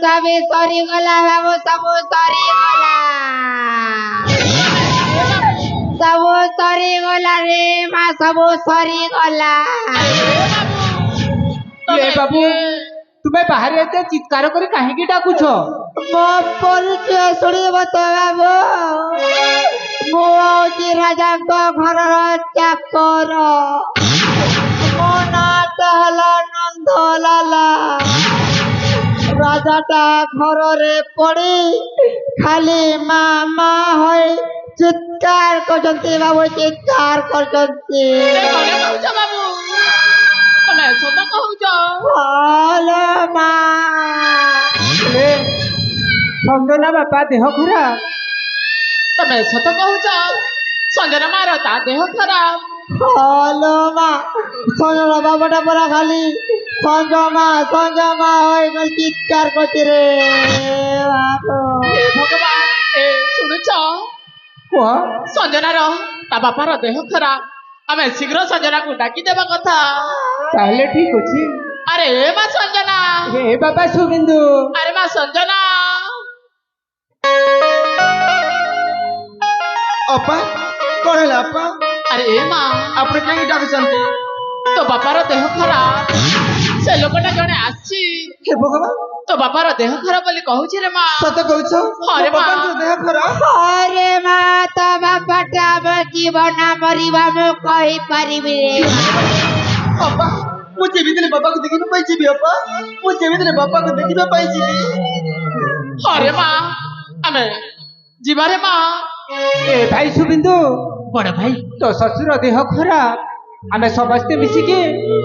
ସବୁ ସରିଗଲା ବାବୁ ସବୁ ସରିଗଲା ସବୁ ସରିଗଲା ରେ ମା ସବୁ ସରିଗଲା। ଏ ବାବୁ ତୁମେ ବାହାରେ ଏତେ ଚିତ୍କାର କରି କାହିଁକି ଡାକୁଛ ମୋ ପରିଚୟ ଶୁଣିବ ତ ବାବୁ ମୁଁ ହଉଛି ରାଜାଙ୍କ ଘରର ଚାକର ମୋ ନାଁଟା ହେଲା ନନ୍ଦଲାଲା ରାଜାଟା ଘରରେ ପଡି ଖାଲି ମା ମା ହୋଇ ଚିତ୍କାର କରୁଛନ୍ତି ବାବୁ ଚିତ୍କାର କରୁଛନ୍ତି। କହୁଛ ବାବୁ ତମେ ସତ କହୁଛ? ଭଲ ମା ଏ, ସଞ୍ଜନା ବାପା ଦେହ ଖରାପ ତମେ ସତ କହୁଛ? ସଞ୍ଜନା ମାର ତା ଦେହ ଖରାପ। ଭଲ ମା ସଞ୍ଜନା ବାବାଟା ପରା ଖାଲି ସଞ୍ଜମା ହୋଇ ଚିତ୍କାର କରୁଛି ରେ ବାବୁ। ହେ ଭଗବାନ ଏ ଶୁଣୁଛ କୁହ ସଞ୍ଜନାର ତା ବାପାର ଦେହ ଖରାପ ଆମେ ଶୀଘ୍ର ସଞ୍ଜନାକୁ ଡାକିଦେବା କଥା। ତାହେଲେ ଠିକ ଅଛି ଆରେ ଏ ମା ସଞ୍ଜନା ଏ ବାବା ସୁବିନ୍ଦୁ ଆରେ ମା ସଞ୍ଜନା ଅପା କଣ ହେଲା ଅପା? ଆରେ ଏ ମା ଆପଣ କାହିଁକି ଡାକୁଛନ୍ତି? ତୋ ବାପାର ଦେହ ଖରାପ ସେ ଲୋକଟା ଜଣେ ଆସିଛି ହେ ଭଗବାନ ତୋ ବାପାର ଦେହ ଖରାପ ବୋଲି କହୁଛି ରେ ମା। ସତ କହୁଛ? ଆରେ ମୋ ମା। ବାପାଙ୍କର ଦେହ ଖରାପ? ଆରେ ମା ତ ବାପାଟା ବଞ୍ଚିବ ନା ମରିବ ମୁଁ କହିପାରିବି ରେ। ଅପା ମୁଁ ଯେମିତି ହେଲେ ବାପାକୁ ଦେଖିବା ପାଇଁ ଯିବି ଅପା ମୁଁ ଯେମିତି ହେଲେ ବାପାକୁ ଦେଖିବା ପାଇଁ ଯିବି। ଆରେ ମା ଆମେ ଯିବାରେ ମା। ଏ ଭାଇ ସୁବିନ୍ଦୁ ବଡ ଭାଇ ତୋ ଶ୍ୱଶୁର ଦେହ ଖରାପ ଆମେ ସମସ୍ତେ ମିଶିକି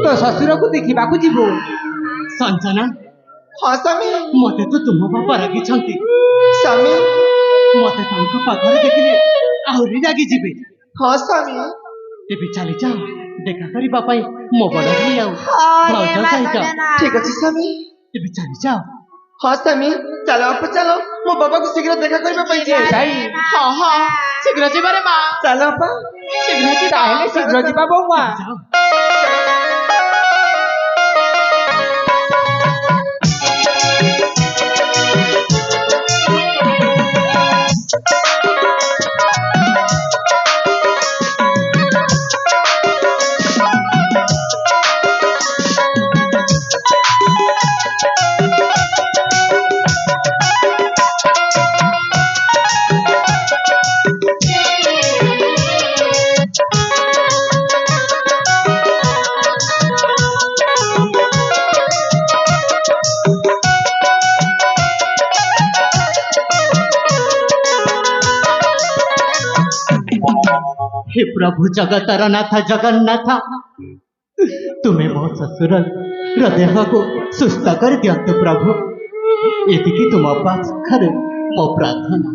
ତୋ ଶ୍ୱଶୁରକୁ ଦେଖିବାକୁ ଯିବୁ ସଞ୍ଜନା ହଁ ସ୍ୱାମୀ ମତେ ତ ତୁମ ବାପା ରାଗିଛନ୍ତି ସ୍ୱାମୀ ମତେ ତାଙ୍କ ପାଖରେ ଦେଖିଲେ ଆହୁରି ରାଗିଯିବେ। ହଁ ସ୍ୱାମୀ ଏବେ ଚାଲିଯାଅ ଦେଖା କରିବା ପାଇଁ ମୋ ବଡ ଭାଇ ଆଉ ଆରେ ଭାଉଜ ମା ସହିତ ସଜନା ଠିକ ଅଛି ସ୍ୱାମୀ। ଏବେ ଚାଲିଯାଅ। ହଁ ସ୍ୱାମୀ ଚାଲ ଅପା ଚାଲ ମୋ ବାବାକୁ ଶୀଘ୍ର ଦେଖା କରିବା ପାଇଁ ଯିବା। ଭାଇ ହଁ ହଁ ଶୀଘ୍ର ଯିବାରେ ମା ଚାଲ ଅପା ଶୀଘ୍ର ଯିବା। ତାହେଲେ ଶୀଘ୍ର ଯିବା ବଉମା ଯାଅ। हे प्रभु जगतर नाथ जगन्नाथ तुम्हें मो ससुर देह को सुस्थ कर दियंतु प्रभु एतिकी तुम पाखरे मो प्रार्थना।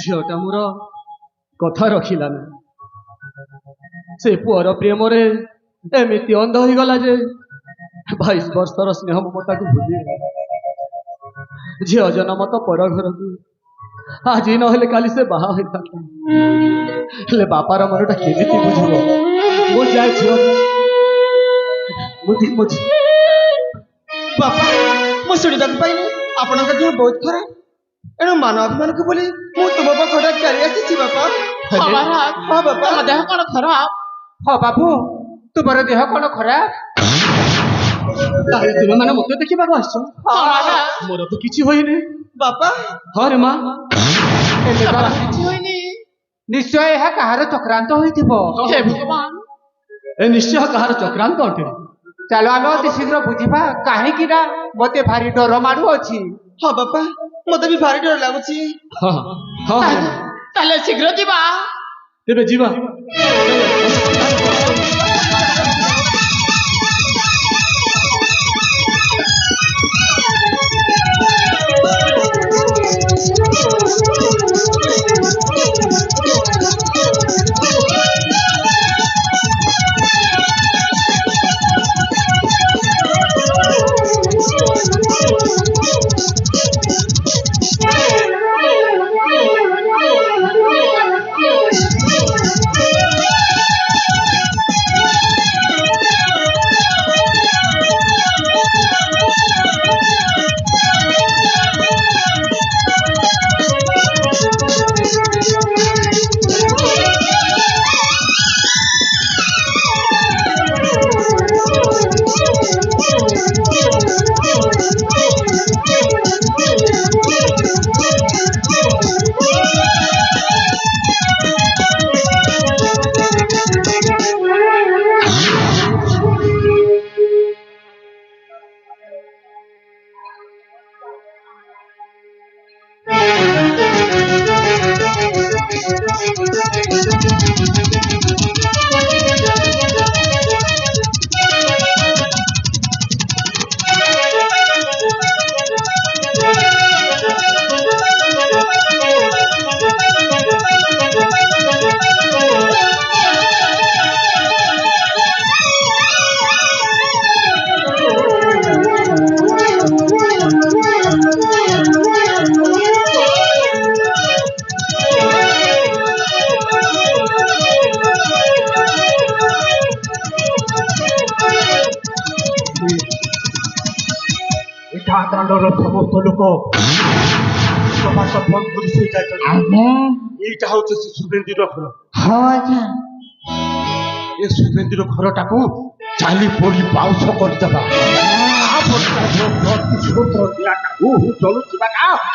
झीटा मोर कथा रखिला ना से पुअर प्रेम एमती अंध हो गला जे 22 वर्षर स्नेह ममता को भूली ଝିଅ ଜନମ ତ ପର ଘରକୁ ଆଜି ନହେଲେ କାଲି ସେ ବାହା ହୋଇଥାନ୍ତା ହେଲେ ବାପାର ମନଟା କେମିତି ବୁଝିବ ମୁଁ ଯାଏ ଝିଅ ବାପା ମୁଁ ଶୁଣିବାକୁ ପାଇଲି ଆପଣଙ୍କ ଦେହ ବହୁତ ଖରାପ ଏଣୁ ମାନ ଅଭିମାନକୁ ବୋଲି ମୁଁ ତୁମ ପାଖଟା ଚାଲି ଆସିଛି ବାପା। ହଁ ମହାରାଜ ହଁ ବାପା। ତମ ଦେହ କଣ ଖରାପ? ହଁ ବାବୁ ତୁମର ଦେହ କଣ ଖରାପ? ତାହେଲେ ତୁମେ ମାନେ ମତେ ଦେଖିବାକୁ ଆସିଛ? ହଁ ମହାରାଜ ମୋର ତ କିଛି ହୋଇନି ବାପା ହଁ ରେ ମା ହେଲେ ବାବୁ, କିଛି ହୋଇନି। ନିଶ୍ଚୟ ଏହା କାହାର ଚକ୍ରାନ୍ତ ହୋଇଥିବ। ହେ ଭଗବାନ ଏ ନିଶ୍ଚୟ କାହାର ଚକ୍ରାନ୍ତ ଅଟେ। ଚାଲ ଆମେ ଅତି ଶୀଘ୍ର ବୁଝିବା କାହିଁକି ନା ମତେ ଭାରି ଡର ମାଡୁଅଛି। ହଁ ବାପା ମତେ ବି ଭାରି ଡର ଲାଗୁଛି। ହଁ ହଁ ହଁ ତାହେଲେ ଶୀଘ୍ର ଯିବା। ତେବେ ଯିବା। ଦାଣ୍ଡର ସମସ୍ତ ଲୋକ ସମାସ ବନ୍ଦ କରି ଶୋଇ ଯାଇଛନ୍ତି। ଏଇଟା ହଉଛି ସେ ସୁବେନ୍ଦୀର ଘର। ହଁ ଆଜ୍ଞା ଏ ସୁବେନ୍ଦୀର ଘରଟାକୁ ଚାଲି ପୋଡ଼ି ପାଉଛ କରିଦେବା।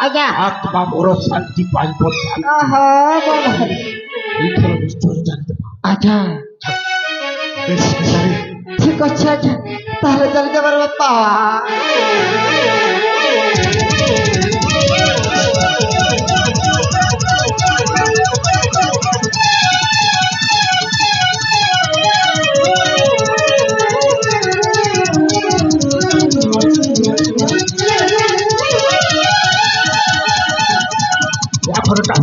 ଆଜ୍ଞା ଆତ୍ମା ମୋର ଶାନ୍ତି ପାଇବ। ଓହୋ ଭଲ ହରି ଏଇଥର ନିଶ୍ଚୟ ଜାଣିଦେବା। ଆଜ୍ଞା ବେଶ ବିଚାରି ଠିକ ଅଛି ଆଜ୍ଞା ତାହେଲେ ଚାଲିଯିବାର ବାପା। ଘରଟା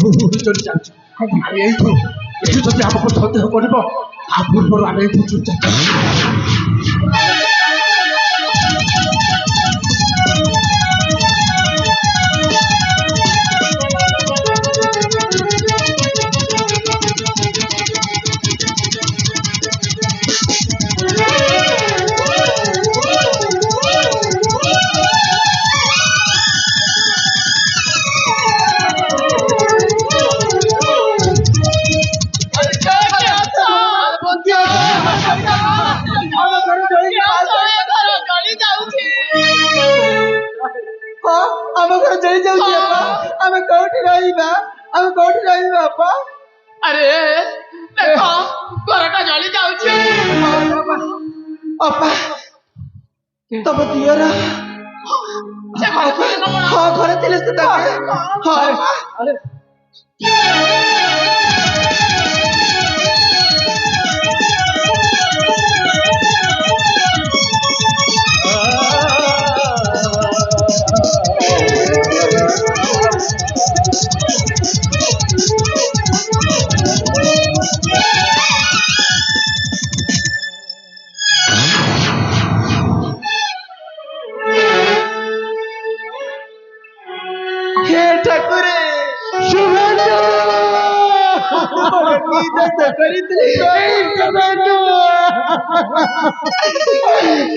ଚଲି ଯାଉଛି। ଆମେ ଏଇଠୁ ଯଦି ଆମକୁ ସନ୍ଦେହ କରିବ ତା ପୂର୍ବରୁ ଆମେ ଏଇଠୁ ଚୁପଚାପ ହଁ ଆମ ଘର ଜଳି ଯାଉଛି ବାପା। ଆମେ କୋଉଠି ରହିବା? ଆମେ କୋଉଠି ରହିବା ବାପା? ଆରେ ଦେଖ ଘରଟା ଜଳି ଯାଉଛି। ଅପା ତମ ଦିଅର ସେ ଘରେ ଥିଲେ ନା କଣ? ହଁ ଘରେ ଥିଲେ ସେ ତାଙ୍କେ। ହଁ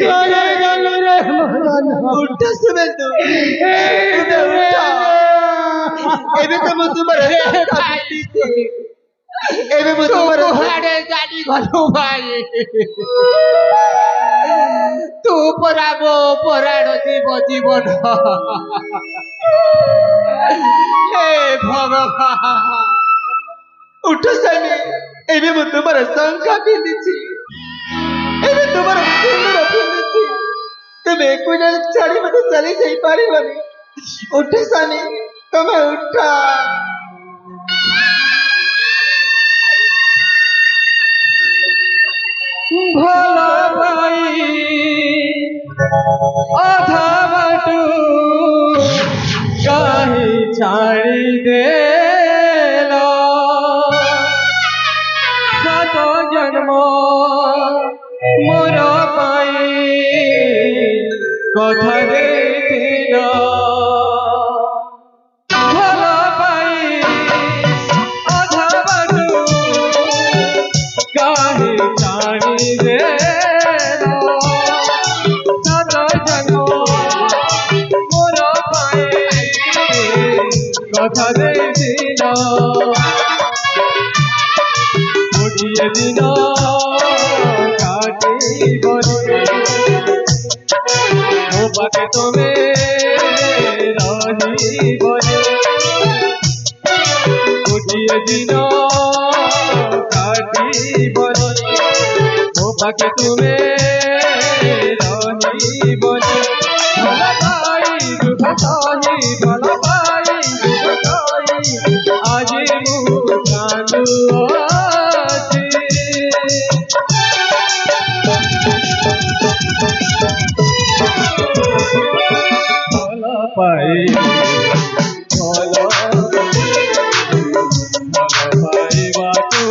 करे गल रे मन उठ सुबेंदु ଏବେ ତ ମୁଁ ତୁମର ଏବେ ମୁଁ ତୁମର କୁଆଡେ ଚାଲି ଗଲୁ ଭାଇ ତୁ ପରା ମୋ ପରାଣ ଜୀବ ଜୀବନ ହେ ଭଗବାନ ଉଠ ସ୍ୱାମୀ ଏବେ ମୁଁ ତୁମର ଶଙ୍ଖା ପିନ୍ଧିଛି ଏବେ ତୁମର ସିନ୍ଦୁର ପିନ୍ଧିଛି ତୁମେ ଏକୁଟିଆ ଛାଡ଼ି ମୋତେ ଚାଲି ଯାଇପାରିବନି ଉଠ ସ୍ୱାମୀ ତମେ ଉଠ ଭଲ ପାଇ ଅଧା ବାଟୁ କାହିଁ ଛାଡ଼ି ଦେଲ ସାତ ଜନ୍ମ ମୋର ପାଇଁ କଥା ଦେଇଥିଲ ଭଲ ପାଇ ଅଧା ବାଟୁ କାହିଁ ଛାଡ଼ି ଦେଲ ସାତ ଜନ୍ମ ମୋର ପାଇଁ କଥା ଦେଇଥିଲ ଗୋଟିଏ ଦିନ କାଟିବନି ମୋ ପାଖେ ତମେ ରହିବନି ଗୋଟିଏ ଦିନ କାଟିବନି ମୋ ପାଖେ ତୁମେ ରହିବନି ଭଲ ପାଇ ଦୁଃଖ ସହି ଭଲ ପାଇ ଦୁଃଖ ସହି ଆଜି ମୁଁ କାନ୍ଦୁଅଛି ଭଲ ପାଇ ଭଲ ପାଇବାକୁ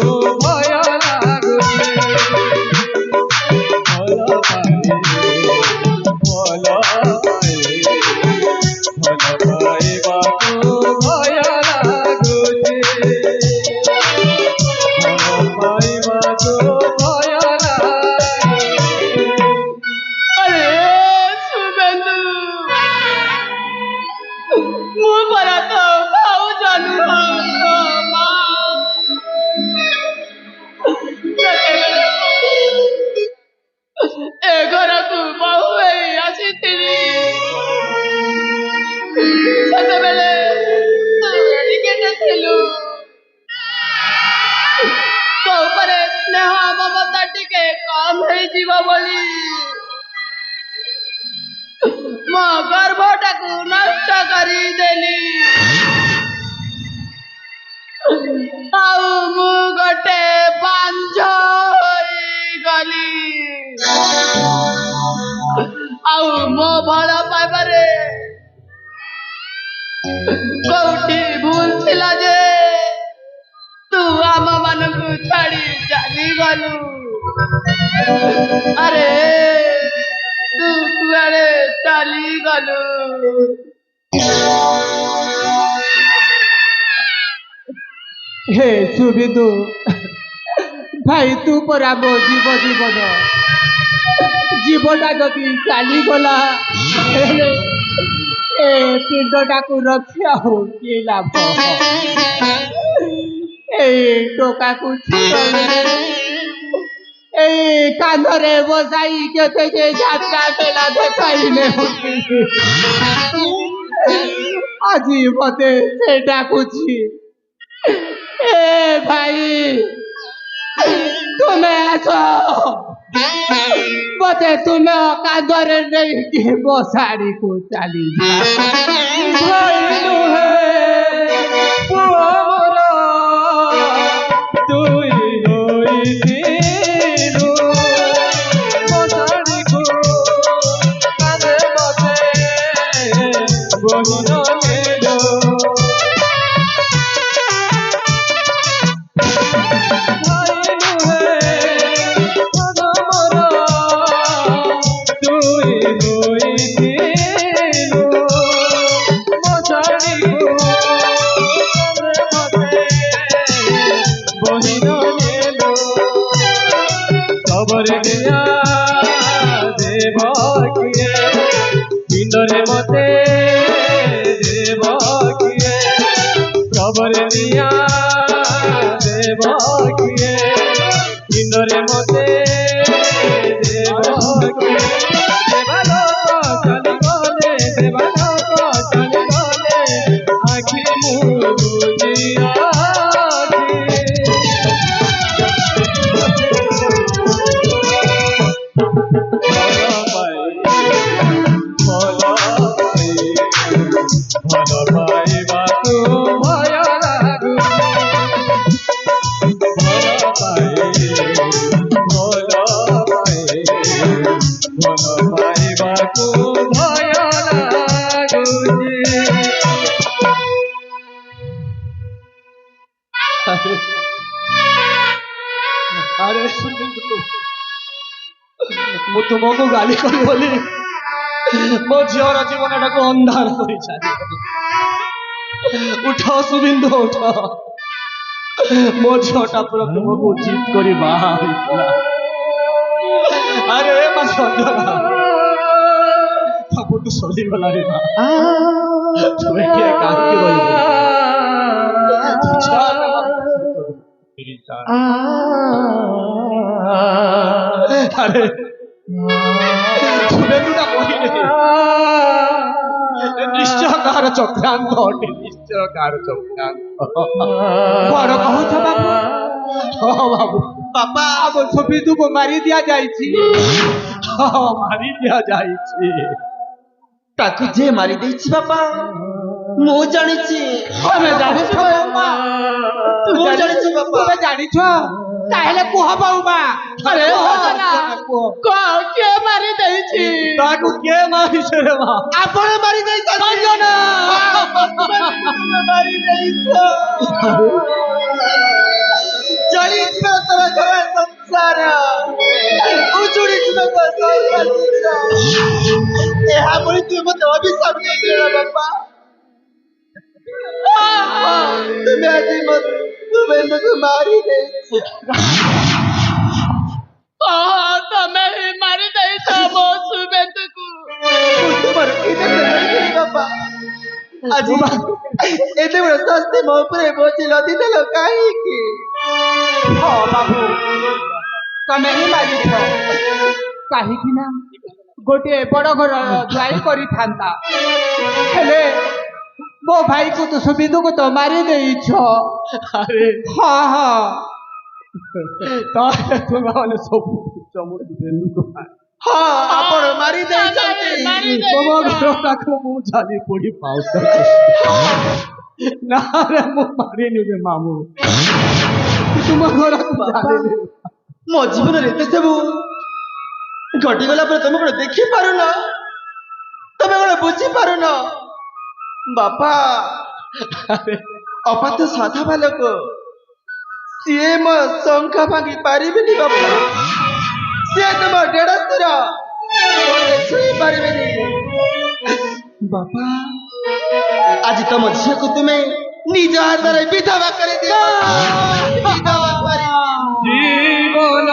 ଭୟ ଲାଗୁଛି ଭଲ ପାଇ ଭଲ ପାଇବାକୁ ଭୟ ଲାଗୁଛି ଭଲ ପାଇବାକୁ ଭୟ ଲାଗୁଛି अरे सुबेंदु ମୁଁ ପରା ତ ଭାଉଜ ନୁହଁ ତୋ ମା ଯେତେବେଳେ ଏ ଘରକୁ ବୋହୂ ହେଇ ଆସିଥିଲି ସେତେବେଳେ ତୁ ଏଡ଼ିକେଟେ ଥିଲୁ ତୋ ଉପରେ ସ୍ନେହ ମମତା ଟିକେ କମ୍ ହେଇଯିବ ବୋଲି ମୋ ଗର୍ଭଟାକୁ ନଷ୍ଟ କରିଦେଲି ଆଉ ମୁଁ ଗୋଟେ ବାଞ୍ଝ ହୋଇଗଲି ଆଉ ମୋ ଭଲ ପାଇବାରେ କୋଉଠି ଭୁଲ ଥିଲା ଯେ ତୁ ଆମ ମାନଙ୍କୁ ଛାଡ଼ି ଚାଲିଗଲୁ ଆରେ ତୁ କୁଆଡ଼େ ଚାଲିଗଲୁ हे सुबिंदु भाई तू परा मो जीव जीवन जीवटा जदि चलीगला ए पिंडटा को रखिया हो कि लाभ ए टोका को ए कांधरे बसाई केते जे यात्रा बेला देखाइले আজি মতে সে ডাকুছি ए भाई तुम्हें आसो मते तुम्हें कांधरे नहीं कि बसाड़ी को चली भाई नुहे पुआ मोरा तुई होइथिलु बसाड़ी को कांधे मते बहिन नेलो খবর দিয়া দেব কিয়ে দিনরে মতে দেব কিয়ে খবর দিয়া দেব কিয়ে দিনরে মতে দেব কিয়ে দেবালোক চলি গলে দেবালোক চলি গলে আখি মুদিয়া ମୁଁ ତୁମକୁ ଗାଳି କରି ବୋଲି ମୋ ଝିଅର ଜୀବନଟାକୁ ଅନ୍ଧାର କରି ଛାଡ଼ିଦେଲି। ଉଠ ସୁବିନ୍ଦୁ ଉଠ, ମୋ ଝିଅଟା ପୁରା ତୁମକୁ ଜିଦ୍ କରି ବାହା ହୋଇଥିଲା। ଆରେ ମା ସଞ୍ଜନା ସବୁ ତୁ ସରିଗଲାରେ ମା, ତୁ ଏଠି କାହିଁକି ରହିବୁ? আরে সুরেন্দুটা কহিলে নিশ্চয় কাহার চক্রান্ত অটে, নিশ্চয় কাহার চক্রান্ত। বড় কହୁଛ বাবু? ହଁ ବାବୁ ବାପା अब ସୁବିନ୍ଦୁକୁ ମାରି ଦିଆଯାଇଛି। ହଁ ମାରି ଦିଆଯାଇଛି। ତାକୁ ଯେ ମାରି ଦେଇଛି ବାପା ମୁଁ ଜାଣିଛି। ତମେ ଜାଣିଛ ବାପା? ମୁଁ ଜାଣିଛି ବାପା। ତୁମେ ଜାଣିଛ? ତାହେଲେ କୁହ ବାଉମା। ଆରେ କୁହ ନା, କିଏ ମାରି ଦେଇଛି? ତାକୁ କିଏ ମାରିছে রে মা? ଆପଣ ମାରି ଦେଇଛନ୍ତି। ମାରି ଦେଇଛ। ଜଳିଯିବ ତୋର ଘର ସଂସାର, ଉଜୁଡ଼ିଯିବ ତୋ ସୌଭାଗ୍ୟ। ଏହା ଭଳି ତୁମେ ମୋତେ ଅଭିଶାପ ଦେଇଥିଲ ବାପା। ତୁମେ ଆଜି ତୁମେ ମାରି ଦେଇଛ। ତମେ ହିଁ ମାରି ଦେଇଛ ମୋ ସୁବେନ୍ଦୁକୁ। ତୁମର ଏତେ କରିଥିଲି ବାପା। ଆଜି ଏତେ ବଡ଼ ଶାସ୍ତି ମୋ ଉପରେ ବୋଝ ଲଦିଦେଲ କାହିଁକି? ହଁ ବାବୁ, ତମେ ହିଁ ମାରିଛ। କାହିଁକି ନା ଗୋଟିଏ ବଡ଼ ଘର ଜ୍ୱାଇଁ କରିଥାନ୍ତା, ହେଲେ ମୋ ଭାଇକୁ ତ ସୁବିନ୍ଦୁକୁ ତ ମାରି ଦେଇଛ। ଆରେ ହଁ ହଁ, ତାହେଲେ ତୁମେମାନେ ସବୁ ମୁଁ ସୁବେନ୍ଦୁକୁ ହଁ ଆପଣ ମାରି ଦେଇଛନ୍ତି। ତମ ଘରଟାକୁ ମୁଁ ଜାଲି ପୋଡ଼ି ପାଉଛ। ନା ରେ ମୁଁ ମାରିନି ରେ ମାମୁଁ, ତୁମ ଘରକୁ ଜାଲିନି। ମୋ ଜୀବନରେ ଏତେ ସବୁ ଘଟିଗଲା ପରେ ତମେ କଣ ଦେଖିପାରୁନ? ତମେ କଣ ବୁଝିପାରୁନ? ବାପା ଅପାତ ସାଧା ବାଲକ, ସିଏ ମୋ ଶଙ୍ଖା ଭାଙ୍ଗି ପାରିବେନି ବାପା। ସିଏ ତୁମ ଦେଢ଼ଶୁର, ଛୁଇଁ ପାରିବେନି ବାପା। ଆଜି ତମ ଝିଅକୁ ତୁମେ ନିଜ ହାତରେ ବିଧବା କରିଦିଅ। ବିଧବା କରି জীবন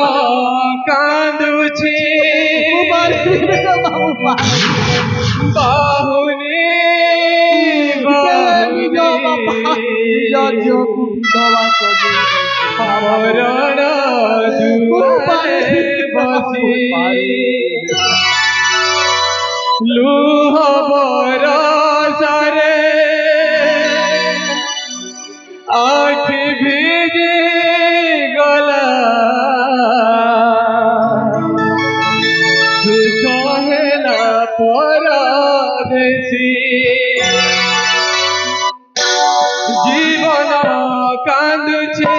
কান্দুছি বাহুনি মরণ দুয়ারে বসি লুহ বরসারে আখি ভিজে গলা দুঃখ হেলা পরদেশী জীবন কান্দুছি